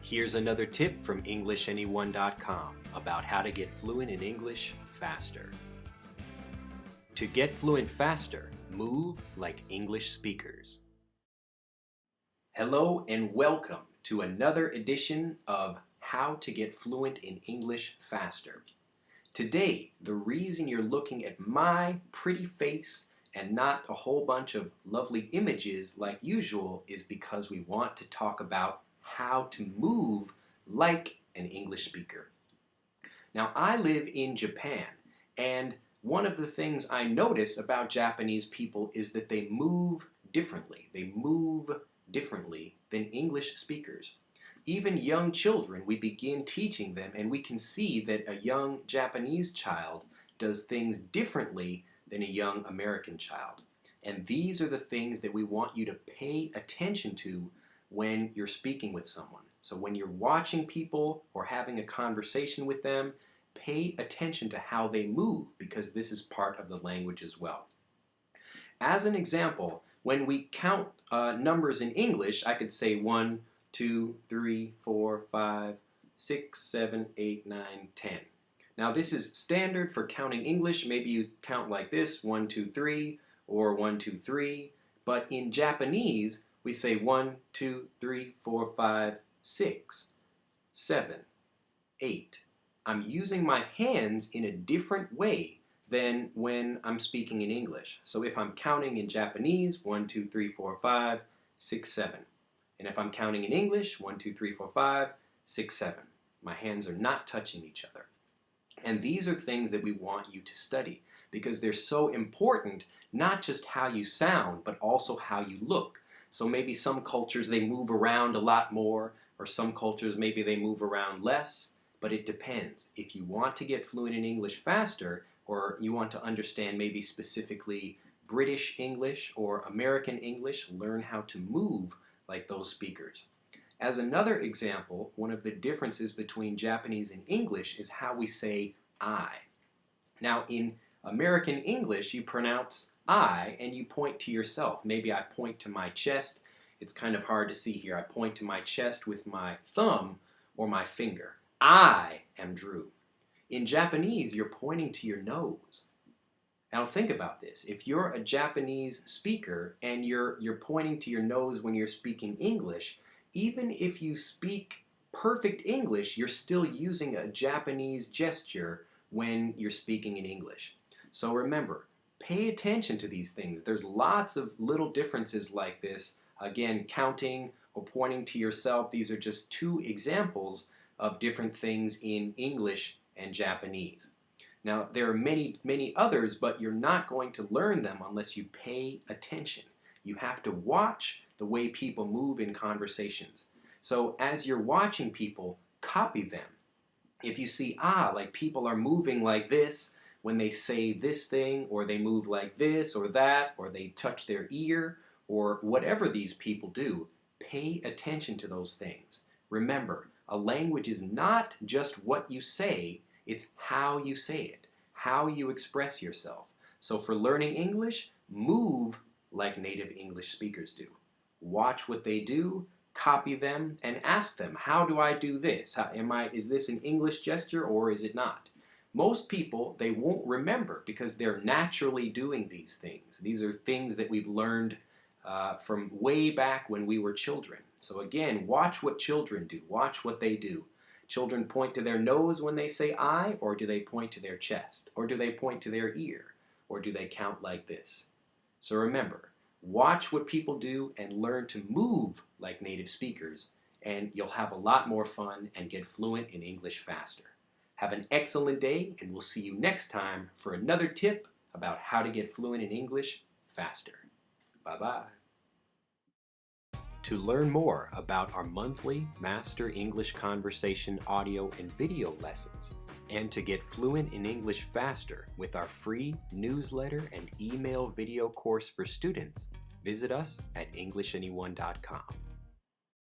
Here's another tip from EnglishAnyone.com about how to get fluent in English faster. To get fluent faster, move like English speakers. Hello and welcome to another edition of How to Get Fluent in English Faster. Today, the reason you're looking at my pretty face and not a whole bunch of lovely images like usual is because we want to talk about how to move like an English speaker. Now, I live in Japan, and one of the things I notice about Japanese people is that they move differently. They move differently than English speakers. Even young children, we begin teaching them, and we can see that a young Japanese child does things differently than a young American child. And these are the things that we want you to pay attention to when you're speaking with someone. So when you're watching people or having a conversation with them, pay attention to how they move, because this is part of the language as well. As an example, when we count numbers in English, I could say 1, 2, 3, 4, 5, 6, 7, 8, 9, 10. Now this is standard for counting English. Maybe you count like this, 1, 2, 3, or 1, 2, 3. But in Japanese, we say 1, 2, 3, 4, 5, 6, 7, 8. I'm using my hands in a different way than when I'm speaking in English. So if I'm counting in Japanese, 1, 2, 3, 4, 5, 6, 7. And if I'm counting in English, 1, 2, 3, 4, 5, 6, 7. My hands are not touching each other. And these are things that we want you to study because they're so important, not just how you sound, but also how you look. So maybe some cultures they move around a lot more, or some cultures maybe they move around less, but it depends. If you want to get fluent in English faster, or you want to understand maybe specifically British English or American English, learn how to move like those speakers. As another example, one of the differences between Japanese and English is how we say I. Now in American English you pronounce I and you point to yourself. Maybe I point to my chest. It's kind of hard to see here. I point to my chest with my thumb or my finger. I am Drew. In Japanese, you're pointing to your nose. Now think about this. If you're a Japanese speaker and you're pointing to your nose when you're speaking English, even if you speak perfect English, you're still using a Japanese gesture when you're speaking in English. So remember, pay attention to these things. There's lots of little differences like this. Again, counting or pointing to yourself, these are just two examples of different things in English and Japanese. Now, there are many, many others, but you're not going to learn them unless you pay attention. You have to watch the way people move in conversations. So as you're watching people, copy them. If you see, like people are moving like this when they say this thing, or they move like this or that, or they touch their ear, or whatever these people do, pay attention to those things. Remember, a language is not just what you say, it's how you say it, how you express yourself. So for learning English, move like native English speakers do. Watch what they do, copy them, and ask them, how do I do this? Is this an English gesture or is it not? Most people, they won't remember because they're naturally doing these things. These are things that we've learned from way back when we were children. So again, watch what children do. Watch what they do. Children point to their nose when they say I, or do they point to their chest? Or do they point to their ear? Or do they count like this? So remember, watch what people do and learn to move like native speakers, and you'll have a lot more fun and get fluent in English faster. Have an excellent day, and we'll see you next time for another tip about how to get fluent in English faster. Bye-bye. To learn more about our monthly Master English Conversation audio and video lessons, and to get fluent in English faster with our free newsletter and email video course for students, visit us at EnglishAnyone.com.